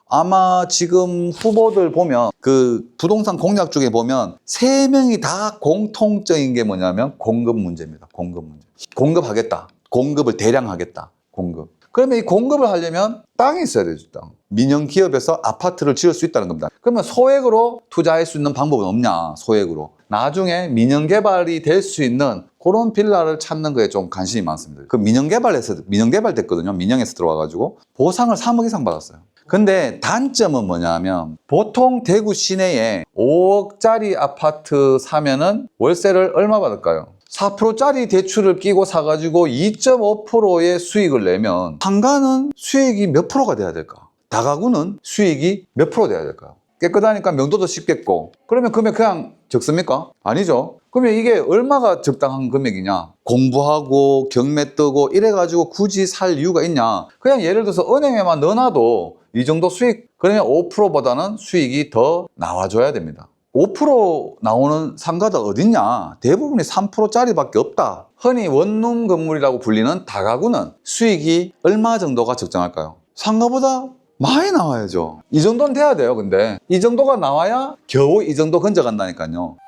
아마 지금 후보들 보면 그 부동산 공약 중에 보면 3명이 다 공통적인 게 뭐냐면 공급 문제입니다. 공급 문제. 공급하겠다. 공급을 대량 하겠다. 공급. 그러면 이 공급을 하려면 땅이 있어야 되죠. 땅. 민영 기업에서 아파트를 지을 수 있다는 겁니다. 그러면 소액으로 투자할 수 있는 방법은 없냐? 소액으로. 나중에 민영 개발이 될 수 있는 그런 빌라를 찾는 거에 좀 관심이 많습니다. 그 민영 개발됐거든요. 민영에서 들어와가지고 보상을 3억 이상 받았어요. 근데 단점은 뭐냐면 보통 대구 시내에 5억짜리 아파트 사면은 월세를 얼마 받을까요? 4%짜리 대출을 끼고 사가지고 2.5%의 수익을 내면 상가는 수익이 몇 프로가 돼야 될까? 다가구는 수익이 몇 프로 돼야 될까요? 깨끗하니까 명도도 쉽겠고 그러면 금액 그냥 적습니까? 아니죠. 그러면 이게 얼마가 적당한 금액이냐? 공부하고 경매 뜨고 이래가지고 굳이 살 이유가 있냐? 그냥 예를 들어서 은행에만 넣어놔도 이 정도 수익, 그러면 5%보다는 수익이 더 나와줘야 됩니다. 5% 나오는 상가가 어딨냐? 대부분이 3%짜리밖에 없다. 흔히 원룸 건물이라고 불리는 다가구는 수익이 얼마 정도가 적정할까요? 상가보다 많이 나와야죠. 이 정도는 돼야 돼요. 근데 이 정도가 나와야 겨우 이 정도 건져간다니까요.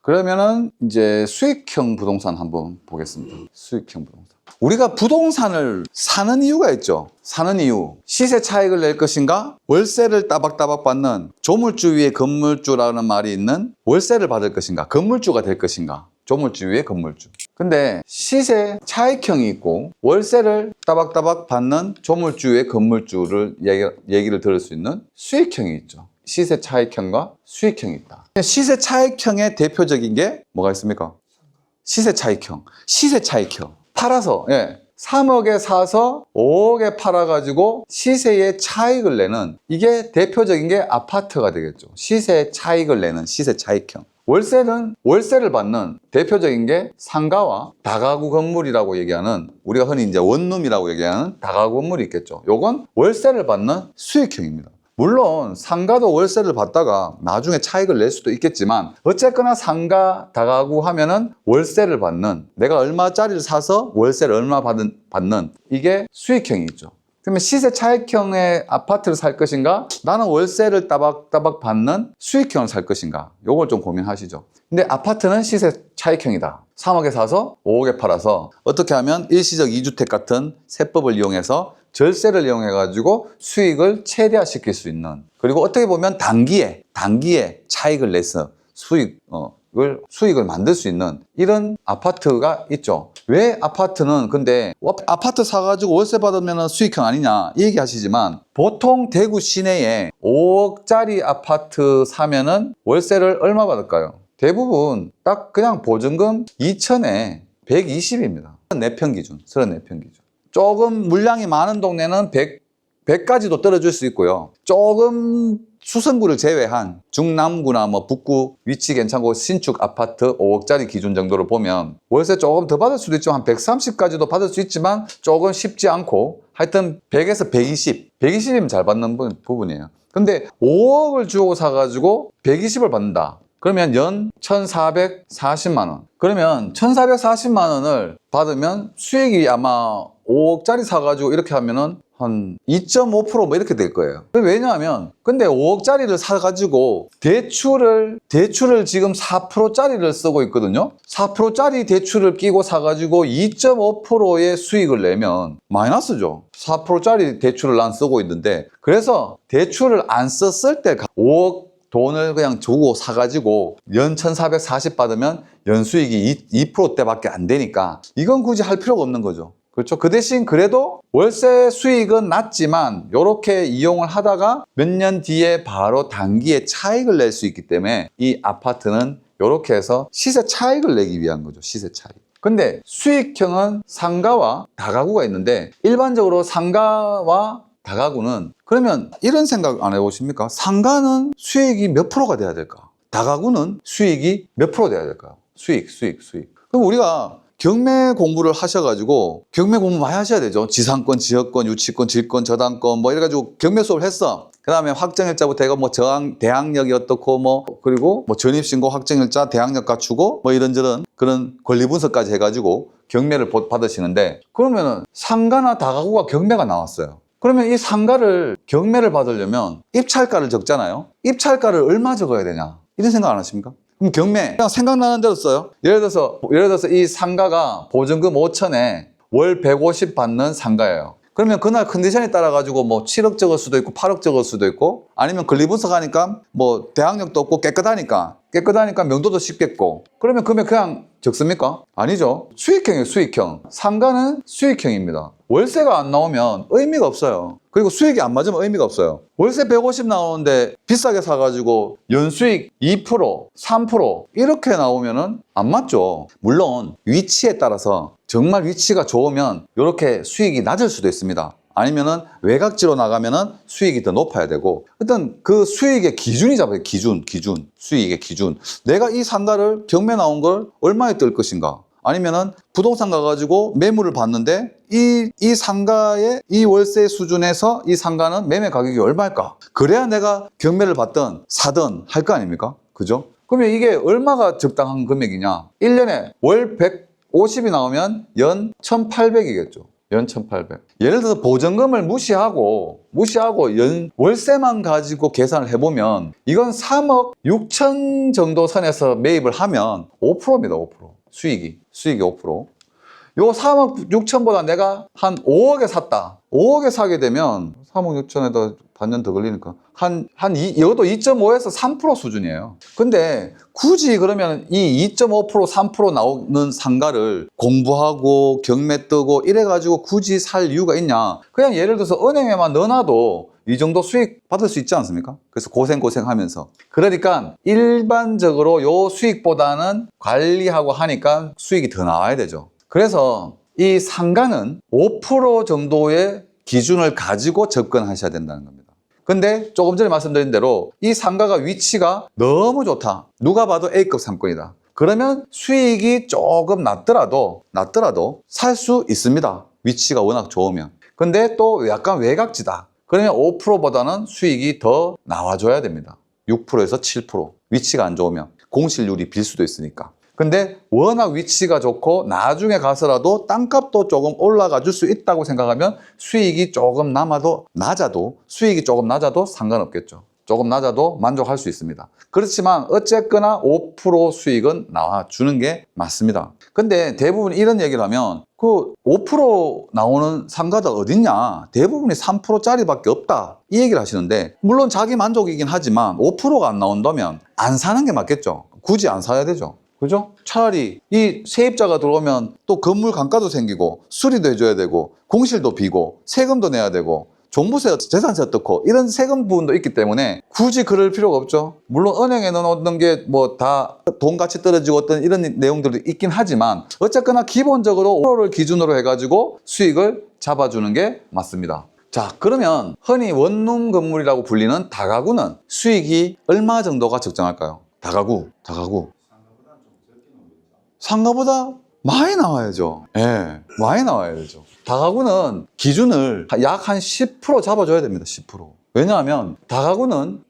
그러면은 이제 수익형 부동산 한번 보겠습니다. 수익형 부동산. 우리가 부동산을 사는 이유가 있죠. 사는 이유. 시세 차익을 낼 것인가? 월세를 따박따박 받는 조물주 위에 건물주라는 말이 있는 월세를 받을 것인가? 건물주가 될 것인가? 조물주 위에 건물주. 근데 시세 차익형이 있고 월세를 따박따박 받는 조물주 위에 건물주를 얘기를 들을 수 있는 수익형이 있죠. 시세 차익형과 수익형이 있다. 시세 차익형의 대표적인 게 뭐가 있습니까? 시세 차익형. 시세 차익형. 팔아서 3억에 사서 5억에 팔아가지고 시세의 차익을 내는, 이게 대표적인 게 아파트가 되겠죠. 시세 차익을 내는 시세 차익형. 월세를 받는 대표적인 게 상가와 다가구 건물이라고 얘기하는, 우리가 흔히 이제 원룸이라고 얘기하는 다가구 건물이 있겠죠. 요건 월세를 받는 수익형입니다. 물론 상가도 월세를 받다가 나중에 차익을 낼 수도 있겠지만 어쨌거나 상가, 다가구 하면은 월세를 받는, 내가 얼마짜리를 사서 월세를 얼마 받는 이게 수익형이 있죠. 그러면 시세 차익형의 아파트를 살 것인가? 나는 월세를 따박따박 받는 수익형을 살 것인가? 요걸 좀 고민하시죠. 근데 아파트는 시세 차익형이다. 3억에 사서 5억에 팔아서 어떻게 하면 일시적 2주택 같은 세법을 이용해서 절세를 이용해가지고 수익을 최대화시킬 수 있는, 그리고 어떻게 보면 단기에 차익을 내서 수익을 만들 수 있는 이런 아파트가 있죠. 왜 아파트는 근데 아파트 사가지고 월세 받으면 수익형 아니냐 이 얘기 하시지만, 보통 대구 시내에 5억짜리 아파트 사면은 월세를 얼마 받을까요? 대부분 딱 그냥 보증금 2천에 120입니다. 34평 기준. 조금 물량이 많은 동네는 100까지도 떨어질 수 있고요. 조금 수성구를 제외한 중남구나 뭐 북구 위치 괜찮고 신축 아파트 5억짜리 기준 정도를 보면 월세 조금 더 받을 수도 있지만 한 130까지도 받을 수 있지만 조금 쉽지 않고, 하여튼 100에서 120이면 잘 받는 부분이에요. 근데 5억을 주고 사가지고 120을 받는다. 그러면 연 1,440만 원. 그러면 1,440만 원을 받으면 수익이 아마 5억짜리 사가지고 이렇게 하면은 한 2.5% 뭐 이렇게 될 거예요. 왜냐하면 근데 5억짜리를 사가지고 대출을 지금 4%짜리를 쓰고 있거든요. 4%짜리 대출을 끼고 사가지고 2.5%의 수익을 내면 마이너스죠. 4%짜리 대출을 난 쓰고 있는데, 그래서 대출을 안 썼을 때 5억 돈을 그냥 주고 사가지고 연 1,440 받으면 연수익이 2%대밖에 안 되니까 이건 굳이 할 필요가 없는 거죠. 그렇죠? 그 대신 그래도 월세 수익은 낮지만 이렇게 이용을 하다가 몇 년 뒤에 바로 단기에 차익을 낼 수 있기 때문에 이 아파트는 이렇게 해서 시세 차익을 내기 위한 거죠. 시세 차익. 근데 수익형은 상가와 다가구가 있는데, 일반적으로 상가와 다가구는, 그러면 이런 생각 안 해보십니까? 상가는 수익이 몇 프로가 돼야 될까? 다가구는 수익이 몇 프로 돼야 될까요? 수익. 그럼 우리가 경매 공부를 하셔가지고, 경매 공부 많이 하셔야 되죠. 지상권, 지역권, 유치권, 질권, 저당권 뭐 이래가지고 경매 수업을 했어. 그 다음에 확정일자부터 해가 뭐 대항력이 어떻고 뭐 그리고 뭐 전입신고 확정일자 대항력 갖추고 뭐 이런저런 그런 권리 분석까지 해가지고 경매를 받으시는데 그러면은 상가나 다가구가 경매가 나왔어요. 그러면 이 상가를 경매를 받으려면 입찰가를 적잖아요. 입찰가를 얼마 적어야 되냐 이런 생각 안 하십니까? 그럼 경매 그냥 생각나는 대로 써요. 예를 들어서 이 상가가 보증금 5천에 월 150 받는 상가예요. 그러면 그날 컨디션에 따라 가지고 뭐 7억 적을 수도 있고 8억 적을 수도 있고 아니면 권리 분석하니까 뭐 대항력도 없고 깨끗하니까 명도도 쉽겠고 그러면 금액 그냥 적습니까? 아니죠. 수익형이에요. 수익형. 상가는 수익형입니다. 월세가 안 나오면 의미가 없어요. 그리고 수익이 안 맞으면 의미가 없어요. 월세 150 나오는데 비싸게 사가지고 연수익 2%, 3% 이렇게 나오면은 안 맞죠. 물론 위치에 따라서 정말 위치가 좋으면 이렇게 수익이 낮을 수도 있습니다. 아니면은 외곽지로 나가면은 수익이 더 높아야 되고 일단 그 수익의 기준이 잡아요. 기준 수익의 기준. 내가 이 상가를 경매 나온 걸 얼마에 뜰 것인가 아니면은 부동산 가가지고 매물을 봤는데 이 상가의 이 월세 수준에서 이 상가는 매매 가격이 얼마일까? 그래야 내가 경매를 받든 사든 할 거 아닙니까? 그죠? 그러면 이게 얼마가 적당한 금액이냐? 1년에 월 150이 나오면 연 1,800이겠죠. 연 1,800. 예를 들어서 보증금을 무시하고 월세만 가지고 계산을 해보면 이건 3억 6천 정도 선에서 매입을 하면 5%입니다. 5%. 수익이 5%. 요 3억 6천보다 내가 한 5억에 샀다. 5억에 사게 되면 3억 6천에다 반년 더 걸리니까 이것도 2.5에서 3% 수준이에요. 근데 굳이 그러면 이 2.5%, 3% 나오는 상가를 공부하고 경매 뜨고 이래가지고 굳이 살 이유가 있냐? 그냥 예를 들어서 은행에만 넣어놔도 이 정도 수익 받을 수 있지 않습니까? 그래서 고생하면서. 그러니까 일반적으로 요 수익보다는 관리하고 하니까 수익이 더 나와야 되죠. 그래서 이 상가는 5% 정도의 기준을 가지고 접근하셔야 된다는 겁니다. 근데 조금 전에 말씀드린 대로 이 상가가 위치가 너무 좋다. 누가 봐도 A급 상권이다. 그러면 수익이 조금 낮더라도 살 수 있습니다. 위치가 워낙 좋으면. 근데 또 약간 외곽지다. 그러면 5%보다는 수익이 더 나와줘야 됩니다. 6%에서 7%. 위치가 안 좋으면 공실률이 빌 수도 있으니까. 근데 워낙 위치가 좋고 나중에 가서라도 땅값도 조금 올라가 줄 수 있다고 생각하면 수익이 조금 낮아도 상관없겠죠. 조금 낮아도 만족할 수 있습니다. 그렇지만 어쨌거나 5% 수익은 나와주는 게 맞습니다. 근데 대부분 이런 얘기를 하면 그 5% 나오는 상가가 어딨냐? 대부분이 3%짜리밖에 없다. 이 얘기를 하시는데 물론 자기 만족이긴 하지만 5%가 안 나온다면 안 사는 게 맞겠죠. 굳이 안 사야 되죠. 그죠? 차라리 이 세입자가 들어오면 또 건물 감가도 생기고 수리도 해줘야 되고 공실도 비고 세금도 내야 되고 종부세, 재산세 어떻고 이런 세금 부분도 있기 때문에 굳이 그럴 필요가 없죠. 물론 은행에 넣어놓는 게 뭐 다 돈 가치 떨어지고 어떤 이런 내용들도 있긴 하지만 어쨌거나 기본적으로 5%를 기준으로 해가지고 수익을 잡아주는 게 맞습니다. 자, 그러면 흔히 원룸 건물이라고 불리는 다가구는 수익이 얼마 정도가 적정할까요? 다가구. 상가보다 많이 나와야죠. 예, 많이 나와야 되죠. 다가구는 기준을 약 한 10% 잡아줘야 됩니다. 10%. 왜냐하면 다가구는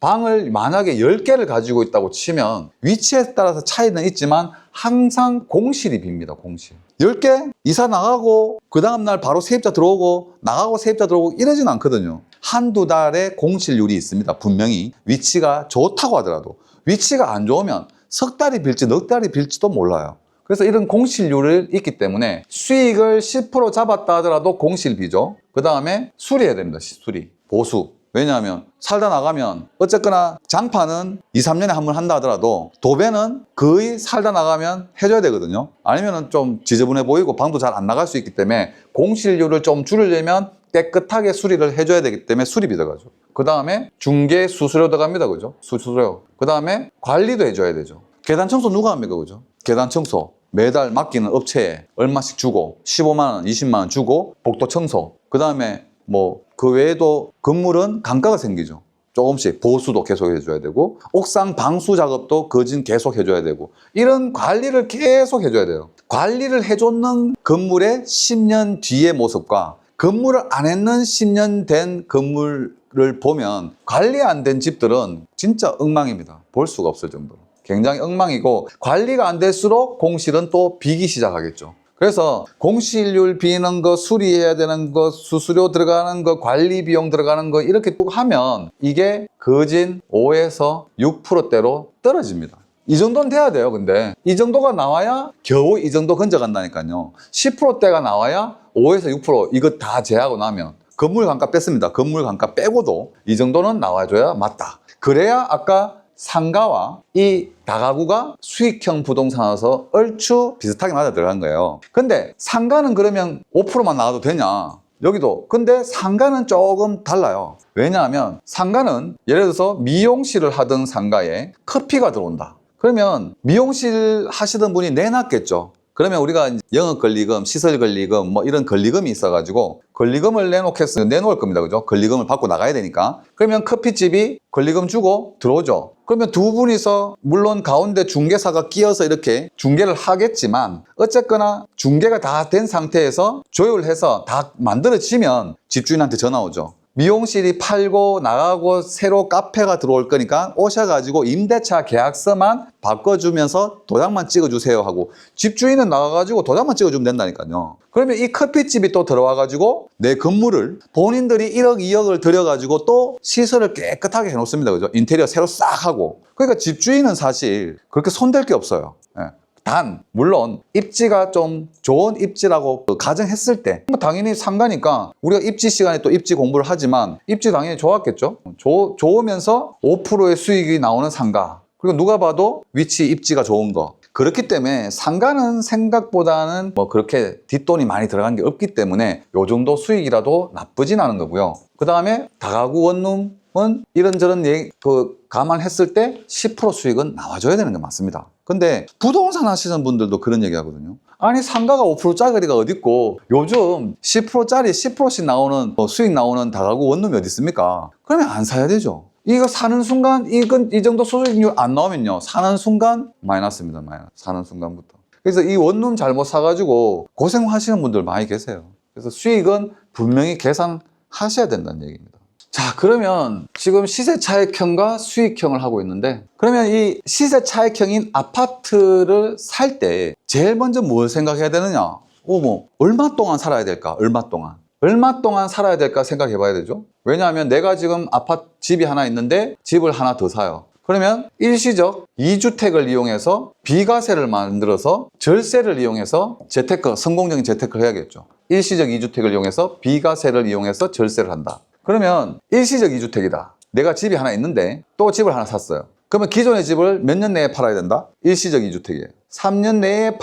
방을 만약에 10개를 가지고 있다고 치면 위치에 따라서 차이는 있지만 항상 공실이 빕니다. 공실. 10개 이사 나가고 그 다음날 바로 세입자 들어오고 나가고 세입자 들어오고 이러진 않거든요. 한두 달의 공실률이 있습니다. 분명히 위치가 좋다고 하더라도 위치가 안 좋으면 석 달이 빌지 넉 달이 빌지도 몰라요. 그래서 이런 공실률이 있기 때문에 수익을 10% 잡았다 하더라도 공실비죠. 그 다음에 수리해야 됩니다. 수리, 보수. 왜냐하면 살다 나가면 어쨌거나 장판은 2, 3년에 한 번 한다 하더라도 도배는 거의 살다 나가면 해줘야 되거든요. 아니면 좀 지저분해 보이고 방도 잘 안 나갈 수 있기 때문에 공실률을 좀 줄이려면 깨끗하게 수리를 해줘야 되기 때문에 수리비 들어가죠. 그 다음에 중개 수수료 들어갑니다. 그죠? 수수료. 그 다음에 관리도 해줘야 되죠. 계단 청소 누가 합니까? 그죠? 계단 청소. 매달 맡기는 업체에 얼마씩 주고 15만 원, 20만 원 주고 복도 청소. 그 다음에 뭐 그 외에도 건물은 강가가 생기죠. 조금씩 보수도 계속 해줘야 되고 옥상 방수 작업도 거진 계속 해줘야 되고 이런 관리를 계속 해줘야 돼요. 관리를 해줬는 건물의 10년 뒤의 모습과 건물을 안 했는 10년 된 건물 집을 보면 관리 안 된 집들은 진짜 엉망입니다. 볼 수가 없을 정도로. 굉장히 엉망이고 관리가 안 될수록 공실은 또 비기 시작하겠죠. 그래서 공실률 비는 거, 수리해야 되는 거, 수수료 들어가는 거, 관리 비용 들어가는 거 이렇게 쭉 하면 이게 거진 5에서 6%대로 떨어집니다. 이 정도는 돼야 돼요. 근데 이 정도가 나와야 겨우 이 정도 건져간다니까요. 10%대가 나와야 5에서 6% 이거 다 제하고 나면 건물 감가 뺐습니다. 건물 감가 빼고도 이 정도는 나와줘야 맞다. 그래야 아까 상가와 이 다가구가 수익형 부동산에서 얼추 비슷하게 맞아 들어간 거예요. 근데 상가는 그러면 5%만 나와도 되냐? 여기도. 근데 상가는 조금 달라요. 왜냐하면 상가는 예를 들어서 미용실을 하던 상가에 커피가 들어온다. 그러면 미용실 하시던 분이 내놨겠죠. 그러면 우리가 영업 권리금, 시설 권리금 뭐 이런 권리금이 있어가지고 권리금을 내놓을 겁니다. 그죠? 권리금을 받고 나가야 되니까. 그러면 커피집이 권리금 주고 들어오죠. 그러면 두 분이서 물론 가운데 중개사가 끼어서 이렇게 중개를 하겠지만 어쨌거나 중개가 다 된 상태에서 조율해서 다 만들어지면 집주인한테 전화 오죠. 미용실이 팔고 나가고 새로 카페가 들어올 거니까 오셔가지고 임대차 계약서만 바꿔주면서 도장만 찍어주세요 하고 집주인은 나가가지고 도장만 찍어주면 된다니까요. 그러면 이 커피집이 또 들어와가지고 내 건물을 본인들이 1억, 2억을 들여가지고 또 시설을 깨끗하게 해놓습니다. 그죠? 인테리어 새로 싹 하고. 그러니까 집주인은 사실 그렇게 손댈 게 없어요. 예. 단 물론 입지가 좀 좋은 입지라고 가정했을 때 당연히 상가니까 우리가 입지 시간에 또 입지 공부를 하지만 입지 당연히 좋았겠죠. 좋으면서 5%의 수익이 나오는 상가, 그리고 누가 봐도 위치 입지가 좋은 거. 그렇기 때문에 상가는 생각보다는 뭐 그렇게 뒷돈이 많이 들어간 게 없기 때문에 요 정도 수익이라도 나쁘진 않은 거고요. 그 다음에 다가구 원룸은 이런저런 감안했을 때 10% 수익은 나와줘야 되는 게 맞습니다. 근데 부동산 하시는 분들도 그런 얘기 하거든요. 아니 상가가 5%짜리가 어딨고 요즘 10%짜리 10%씩 나오는 수익 나오는 다가구 원룸이 어디 있습니까? 그러면 안 사야 되죠. 이거 사는 순간 이 정도 수익률 안 나오면요 사는 순간 마이너스입니다. 마이너스. 사는 순간부터. 그래서 이 원룸 잘못 사가지고 고생하시는 분들 많이 계세요. 그래서 수익은 분명히 계산하셔야 된다는 얘기입니다. 자, 그러면 지금 시세 차익형과 수익형을 하고 있는데, 그러면 이 시세 차익형인 아파트를 살 때 제일 먼저 뭘 생각해야 되느냐? 얼마 동안 살아야 될까? 얼마 동안 살아야 될까 생각해 봐야 되죠. 왜냐하면 내가 지금 집이 하나 있는데 집을 하나 더 사요. 그러면 일시적 2주택을 이용해서 비과세를 만들어서 절세를 이용해서 성공적인 재테크를 해야겠죠. 일시적 2주택을 이용해서 비과세를 이용해서 절세를 한다. 그러면 일시적 2주택이다. 내가 집이 하나 있는데 또 집을 하나 샀어요. 그러면 기존의 집을 몇 년 내에 팔아야 된다? 일시적 2주택이에요. 3년 내에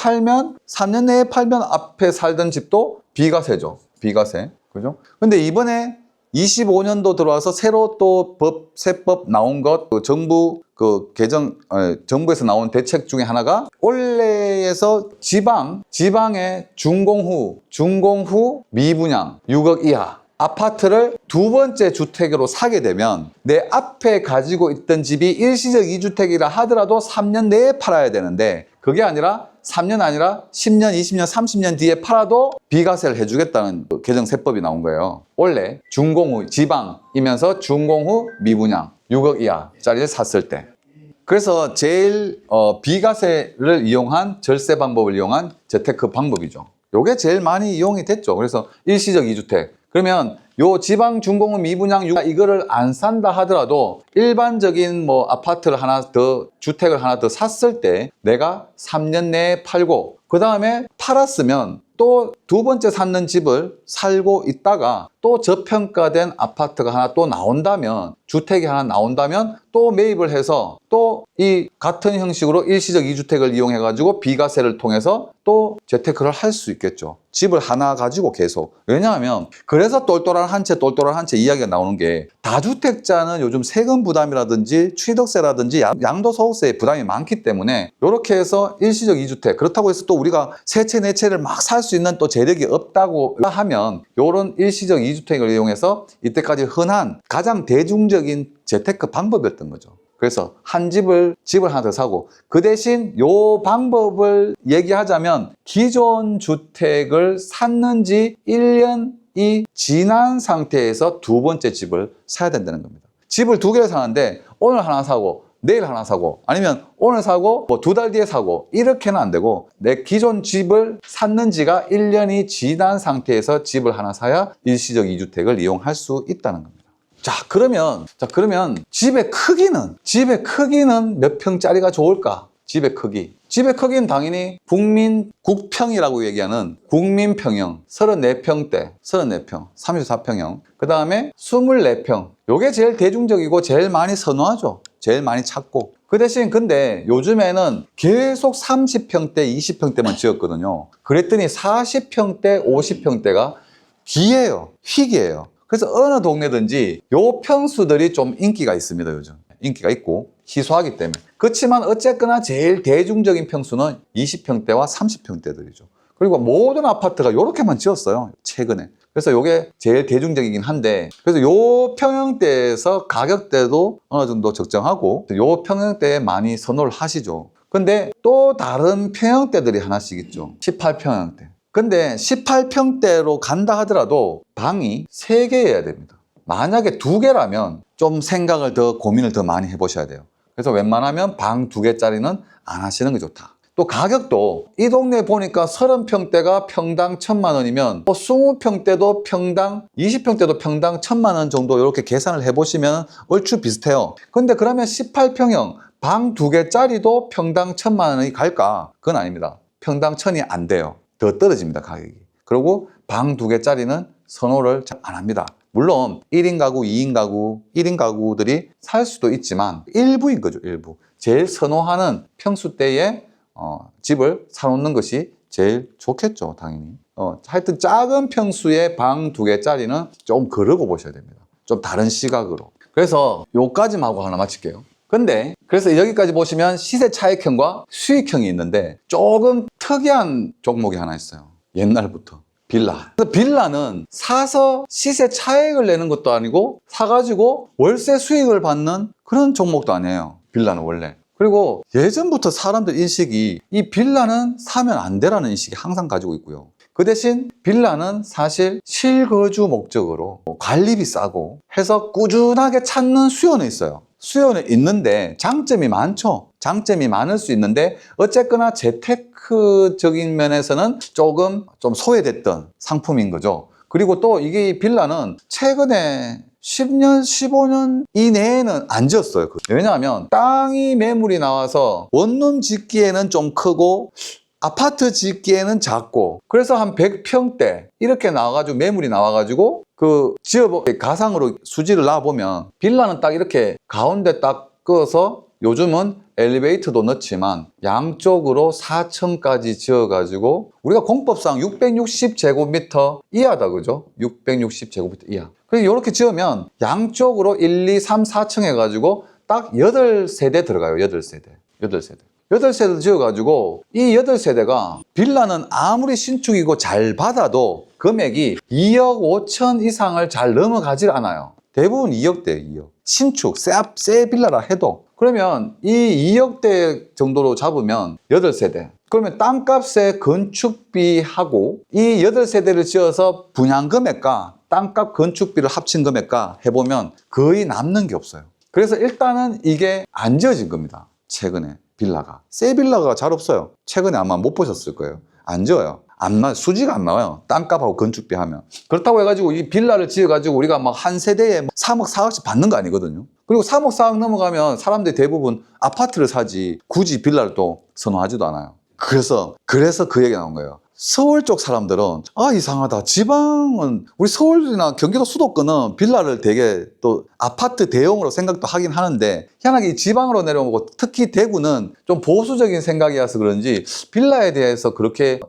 팔면 앞에 살던 집도 비과세죠. 비과세. 그죠? 근데 이번에 25년도 들어와서 새로 또 세법 나온 것, 정부에서 나온 대책 중에 하나가 올해에서 지방의 준공후 미분양 6억 이하 아파트를 두 번째 주택으로 사게 되면 내 앞에 가지고 있던 집이 일시적 2주택이라 하더라도 3년 내에 팔아야 되는데 그게 아니라 3년 아니라 10년, 20년, 30년 뒤에 팔아도 비과세를 해주겠다는 개정세법이 나온 거예요. 원래 준공후, 지방이면서 준공후 미분양 6억 이하짜리를 샀을 때. 그래서 제일 비과세를 이용한 절세 방법을 이용한 재테크 방법이죠. 요게 제일 많이 이용이 됐죠. 그래서 일시적 2주택. 그러면 요 지방 준공후 미분양 이거를 안 산다 하더라도 일반적인 아파트를 주택을 하나 더 샀을 때 내가 3년 내에 팔고 그 다음에 팔았으면 또 두 번째 샀는 집을 살고 있다가 또 저평가된 아파트가 하나 또 나온다면 주택이 하나 나온다면 또 매입을 해서 또 이 같은 형식으로 일시적 2주택을 이용해 가지고 비과세를 통해서 또 재테크를 할 수 있겠죠. 집을 하나 가지고 계속. 왜냐하면 그래서 똘똘한 한 채 이야기가 나오는 게 다주택자는 요즘 세금 부담이라든지 취득세라든지 양도소득세 부담이 많기 때문에 이렇게 해서 일시적 2주택 그렇다고 해서 또 우리가 세 채, 네 채를 막 살 수 있는 또 재력이 없다고 하면 이런 일시적 2주택을 이용해서 이때까지 흔한 가장 대중적인 재테크 방법이었던 거죠. 그래서 집을 하나 더 사고 그 대신 요 방법을 얘기하자면 기존 주택을 샀는지 1년 이 지난 상태에서 두 번째 집을 사야 된다는 겁니다. 집을 두 개를 사는데 오늘 하나 사고 내일 하나 사고 아니면 오늘 사고 뭐 2달 뒤에 사고 이렇게는 안 되고 내 기존 집을 샀는 지가 1년이 지난 상태에서 집을 하나 사야 일시적 2주택을 이용할 수 있다는 겁니다. 자, 그러면 집의 크기는 몇 평짜리가 좋을까? 집의 크기는 당연히 국평이라고 얘기하는 국민평형 34평대, 34평형. 그 다음에 24평. 요게 제일 대중적이고 제일 많이 선호하죠. 제일 많이 찾고. 그 대신 근데 요즘에는 계속 30평대, 20평대만 지었거든요. 그랬더니 40평대, 50평대가 희귀해요. 그래서 어느 동네든지 요 평수들이 좀 인기가 있습니다, 요즘. 인기가 있고 희소하기 때문에. 그렇지만 어쨌거나 제일 대중적인 평수는 20평대와 30평대들이죠. 그리고 모든 아파트가 요렇게만 지었어요, 최근에. 그래서 요게 제일 대중적이긴 한데, 그래서 요 평형대에서 가격대도 어느 정도 적정하고 요 평형대에 많이 선호를 하시죠. 근데 또 다른 평형대들이 하나씩 있죠. 18평형대. 근데 18평대로 간다 하더라도 방이 3개여야 됩니다. 만약에 2개라면 좀 고민을 더 많이 해보셔야 돼요. 그래서 웬만하면 방 2개짜리는 안 하시는 게 좋다. 또 가격도 이 동네 보니까 30평대가 평당 1,000만 원이면 20평대도 평당, 20평대도 평당 1,000만 원 정도 이렇게 계산을 해보시면 얼추 비슷해요. 근데 그러면 18평형 방 2개짜리도 평당 1,000만 원이 갈까? 그건 아닙니다. 평당 1,000이 안 돼요. 더 떨어집니다, 가격이. 그리고 방 2개짜리는 선호를 잘 안 합니다. 물론 1인 가구, 2인 가구, 1인 가구들이 살 수도 있지만 일부인 거죠, 일부. 제일 선호하는 평수대에 집을 사놓는 것이 제일 좋겠죠, 당연히. 하여튼 작은 평수의 방 2개짜리는 좀 거르고 보셔야 됩니다. 좀 다른 시각으로. 그래서 요까지만 하고 하나 마칠게요. 그래서 여기까지 보시면 시세 차익형과 수익형이 있는데 조금 특이한 종목이 하나 있어요. 옛날부터. 빌라. 빌라는 사서 시세 차익을 내는 것도 아니고 사가지고 월세 수익을 받는 그런 종목도 아니에요. 빌라는 원래. 그리고 예전부터 사람들 인식이 이 빌라는 사면 안 되라는 인식이 항상 가지고 있고요. 그 대신 빌라는 사실 실거주 목적으로 관리비 싸고 해서 꾸준하게 찾는 수요는 있어요. 수요는 있는데 장점이 많죠. 장점이 많을 수 있는데 어쨌거나 재테크적인 면에서는 조금 좀 소외됐던 상품인 거죠. 그리고 또 이게 빌라는 최근에 10년, 15년 이내에는 안 지었어요. 왜냐하면 땅이 매물이 나와서 원룸 짓기에는 좀 크고 아파트 짓기에는 작고 그래서 한 100평대 이렇게 나와가지고 매물이 나와가지고 가상으로 수지를 놔보면 빌라는 딱 이렇게 가운데 딱 그어서 요즘은 엘리베이터도 넣지만 양쪽으로 4층까지 지어가지고 우리가 공법상 660제곱미터 이하다, 그죠? 660제곱미터 이하. 그래서 이렇게 지으면 양쪽으로 1, 2, 3, 4층 해가지고 딱 8세대 들어가요. 8세대 지어가지고 이 8세대가 빌라는 아무리 신축이고 잘 받아도 금액이 2억 5천 이상을 잘 넘어가질 않아요. 대부분 2억대예요, 2억. 신축, 새 빌라라 해도. 그러면 이 2억대 정도로 잡으면 8세대. 그러면 땅값에 건축비하고 이 8세대를 지어서 분양 금액과 땅값 건축비를 합친 금액과 해보면 거의 남는 게 없어요. 그래서 일단은 이게 안 지어진 겁니다. 최근에 빌라가. 새 빌라가 잘 없어요. 최근에 아마 못 보셨을 거예요. 안 지어요. 수지가 안 나와요. 땅값하고 건축비 하면. 그렇다고 해가지고 이 빌라를 지어가지고 우리가 막 한 세대에 3억, 4억씩 받는 거 아니거든요. 그리고 3억, 4억 넘어가면 사람들이 대부분 아파트를 사지 굳이 빌라를 또 선호하지도 않아요. 그래서 그 얘기가 나온 거예요. 서울 쪽 사람들은 이상하다. 지방은 우리 서울이나 경기도 수도권은 빌라를 되게 또 아파트 대용으로 생각도 하긴 하는데 희한하게 지방으로 내려오고 특히 대구는 좀 보수적인 생각이어서 그런지 빌라에 대해서 그렇게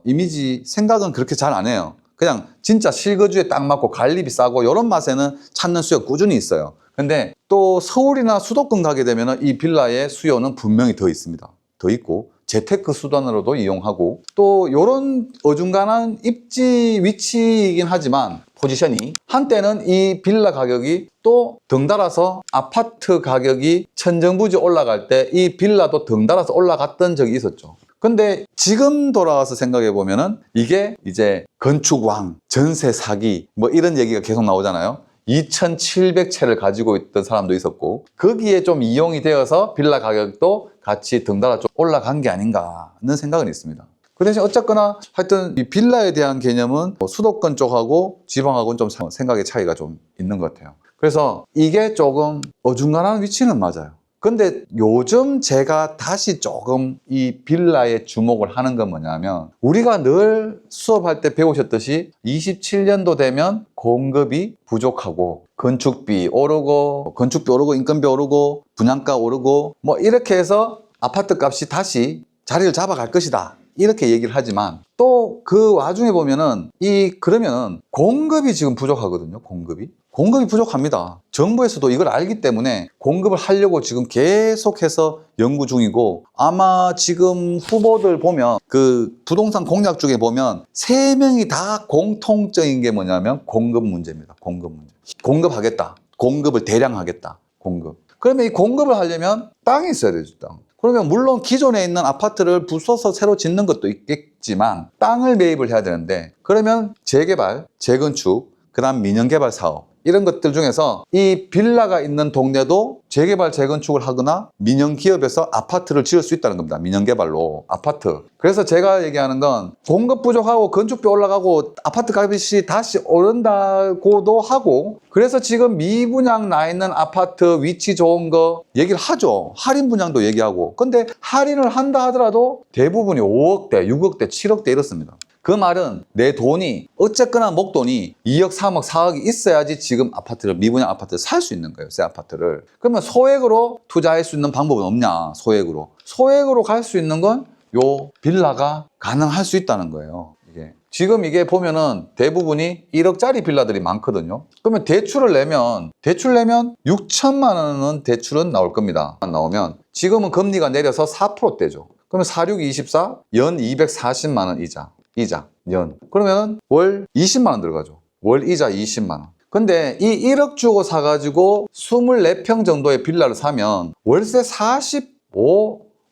생각은 그렇게 잘 안 해요. 그냥 진짜 실거주에 딱 맞고 관리비 싸고 이런 맛에는 찾는 수요가 꾸준히 있어요. 근데 또 서울이나 수도권 가게 되면 이 빌라의 수요는 분명히 더 있습니다. 더 있고 재테크 수단으로도 이용하고 또 이런 어중간한 입지 위치이긴 하지만 포지션이 한때는 이 빌라 가격이 또 덩달아서 아파트 가격이 천정부지 올라갈 때 이 빌라도 덩달아서 올라갔던 적이 있었죠. 근데 지금 돌아와서 생각해 보면은 이게 이제 건축왕, 전세 사기 뭐 이런 얘기가 계속 나오잖아요. 2,700채를 가지고 있던 사람도 있었고 거기에 좀 이용이 되어서 빌라 가격도 같이 덩달아 좀 올라간 게 아닌가 하는 생각은 있습니다. 그 대신 어쨌거나 하여튼 이 빌라에 대한 개념은 수도권 쪽하고 지방하고는 좀 생각의 차이가 좀 있는 것 같아요. 그래서 이게 조금 어중간한 위치는 맞아요. 근데 요즘 제가 다시 조금 이 빌라에 주목을 하는 건 뭐냐면 우리가 늘 수업할 때 배우셨듯이 27년도 되면 공급이 부족하고 건축비 오르고 인건비 오르고 분양가 오르고 뭐 이렇게 해서 아파트 값이 다시 자리를 잡아갈 것이다. 이렇게 얘기를 하지만 또 그 와중에 보면은 그러면 공급이 지금 부족하거든요. 공급이 부족합니다. 정부에서도 이걸 알기 때문에 공급을 하려고 지금 계속해서 연구 중이고 아마 지금 후보들 보면 그 부동산 공약 중에 보면 3명이 다 공통적인 게 뭐냐면 공급 문제입니다. 공급 문제. 공급하겠다. 공급을 대량 하겠다. 그러면 이 공급을 하려면 땅이 있어야 되죠. 땅. 그러면 물론 기존에 있는 아파트를 부숴서 새로 짓는 것도 있겠지만 땅을 매입을 해야 되는데 그러면 재개발, 재건축, 그다음 민영개발 사업 이런 것들 중에서 이 빌라가 있는 동네도 재개발, 재건축을 하거나 민영기업에서 아파트를 지을 수 있다는 겁니다. 민영개발로 아파트. 그래서 제가 얘기하는 건 공급 부족하고 건축비 올라가고 아파트 값이 다시 오른다고도 하고 그래서 지금 미분양 나 있는 아파트 위치 좋은 거 얘기를 하죠. 할인 분양도 얘기하고. 근데 할인을 한다 하더라도 대부분이 5억대, 6억대, 7억대 이렇습니다. 그 말은 내 돈이 어쨌거나 목돈이 2억, 3억, 4억이 있어야지 지금 미분양 아파트를 살 수 있는 거예요. 새 아파트를. 그러면 소액으로 투자할 수 있는 방법은 없냐? 소액으로 갈 수 있는 건 요 빌라가 가능할 수 있다는 거예요. 지금 이게 보면은 대부분이 1억짜리 빌라들이 많거든요. 그러면 대출을 내면 6천만 원은 대출은 나올 겁니다. 나오면 지금은 금리가 내려서 4%대죠. 그러면 46, 24, 연 240만 원 이자, 연. 그러면 월 20만 원 들어가죠. 월 이자 20만 원. 근데 이 1억 주고 사가지고 24평 정도의 빌라를 사면 월세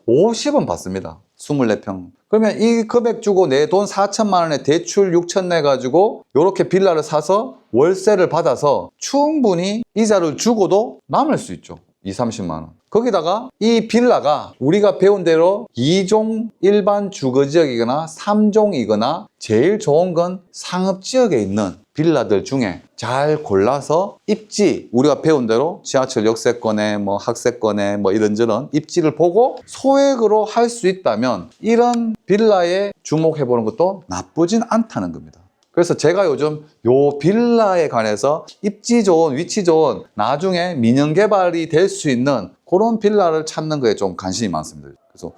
50은 받습니다. 24평. 그러면 이 금액 주고 내 돈 4천만 원에 대출 6천 내가지고 이렇게 빌라를 사서 월세를 받아서 충분히 이자를 주고도 남을 수 있죠. 30만 원. 거기다가 이 빌라가 우리가 배운 대로 2종 일반 주거지역이거나 3종이거나 제일 좋은 건 상업지역에 있는 빌라들 중에 잘 골라서 입지, 우리가 배운 대로 지하철 역세권에 뭐 학세권에 뭐 이런저런 입지를 보고 소액으로 할 수 있다면 이런 빌라에 주목해보는 것도 나쁘진 않다는 겁니다. 그래서 제가 요즘 요 빌라에 관해서 입지 좋은, 위치 좋은, 나중에 민영개발이 될 수 있는 그런 빌라를 찾는 거에 좀 관심이 많습니다. 그래서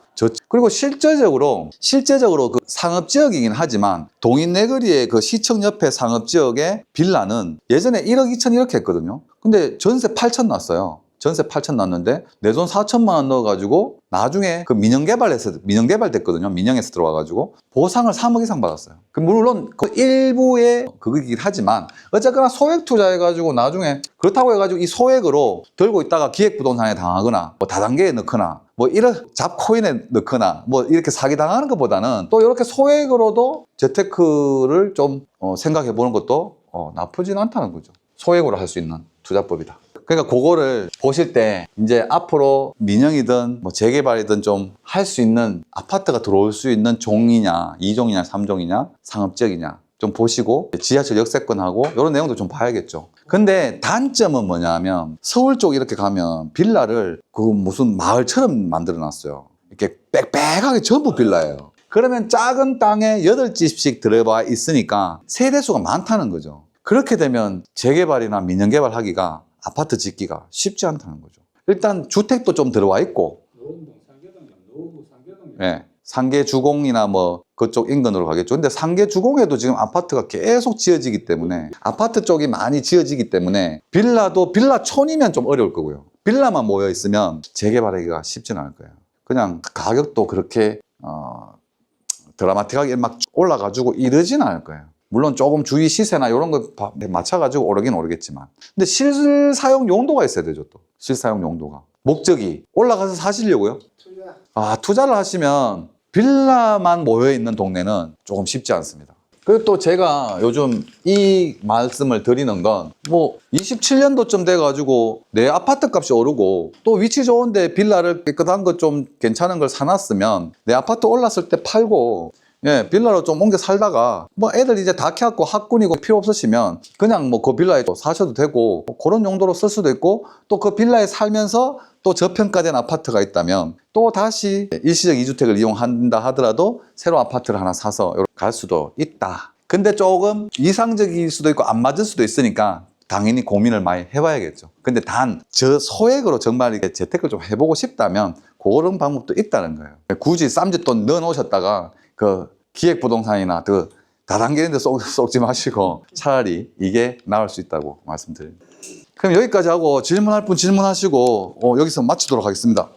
그리고 실제적으로 그 상업지역이긴 하지만 동인내거리의 그 시청 옆에 상업지역의 빌라는 예전에 1억 2천 이렇게 했거든요. 근데 전세 8천 났어요. 전세 8천 났는데 내 돈 4천만 원 넣어가지고 나중에 그 민영개발 됐거든요. 민영에서 들어와가지고 보상을 3억 이상 받았어요. 물론 그 일부의 그거이긴 하지만 어쨌거나 소액 투자해가지고 나중에 그렇다고 해가지고 이 소액으로 들고 있다가 기획부동산에 당하거나 뭐 다단계에 넣거나 뭐 이런 잡코인에 넣거나 뭐 이렇게 사기당하는 것보다는 또 이렇게 소액으로도 재테크를 좀 생각해 보는 것도 나쁘진 않다는 거죠. 소액으로 할 수 있는 투자법이다. 그러니까 그거를 보실 때 이제 앞으로 민영이든 뭐 재개발이든 좀 할 수 있는 아파트가 들어올 수 있는 종이냐, 2종이냐, 3종이냐, 상업지역이냐 좀 보시고 지하철 역세권하고 이런 내용도 좀 봐야겠죠. 근데 단점은 뭐냐면 서울 쪽 이렇게 가면 빌라를 그 무슨 마을처럼 만들어 놨어요. 이렇게 빽빽하게 전부 빌라예요. 그러면 작은 땅에 8집씩 들어가 있으니까 세대수가 많다는 거죠. 그렇게 되면 재개발이나 민영개발 하기가 아파트 짓기가 쉽지 않다는 거죠. 일단 주택도 좀 들어와 있고 네, 상계 주공이나 뭐 그쪽 인근으로 가겠죠. 근데 상계 주공에도 지금 아파트가 계속 지어지기 때문에 아파트 쪽이 많이 지어지기 때문에 빌라촌이면 좀 어려울 거고요. 빌라만 모여 있으면 재개발하기가 쉽지는 않을 거예요. 그냥 가격도 그렇게 드라마틱하게 막 올라가지고 이러지는 않을 거예요. 물론 조금 주위 시세나 이런 거 맞춰가지고 오르긴 오르겠지만 근데 실사용 용도가 있어야 되죠. 또 실사용 용도가 목적이 올라가서 사시려고요? 투자를 하시면 빌라만 모여있는 동네는 조금 쉽지 않습니다. 그리고 또 제가 요즘 이 말씀을 드리는 건 뭐 27년도쯤 돼가지고 내 아파트 값이 오르고 또 위치 좋은데 빌라를 깨끗한 거 좀 괜찮은 걸 사놨으면 내 아파트 올랐을 때 팔고 예, 빌라로 좀 옮겨 살다가 뭐 애들 이제 다 키웠고 학군이고 필요 없으시면 그냥 뭐 그 빌라에 또 사셔도 되고 그런 용도로 쓸 수도 있고 또 그 빌라에 살면서 또 저평가된 아파트가 있다면 또 다시 일시적 2주택을 이용한다 하더라도 새로운 아파트를 하나 사서 갈 수도 있다. 근데 조금 이상적일 수도 있고 안 맞을 수도 있으니까 당연히 고민을 많이 해봐야겠죠. 근데 단 저 소액으로 정말 이렇게 재테크를 좀 해보고 싶다면 그런 방법도 있다는 거예요. 굳이 쌈짓돈 넣어 놓으셨다가 그 기획부동산이나 그 다단계 이런 데 쏟지 마시고 차라리 이게 나을 수 있다고 말씀드립니다. 그럼 여기까지 하고 질문할 분 질문하시고 여기서 마치도록 하겠습니다.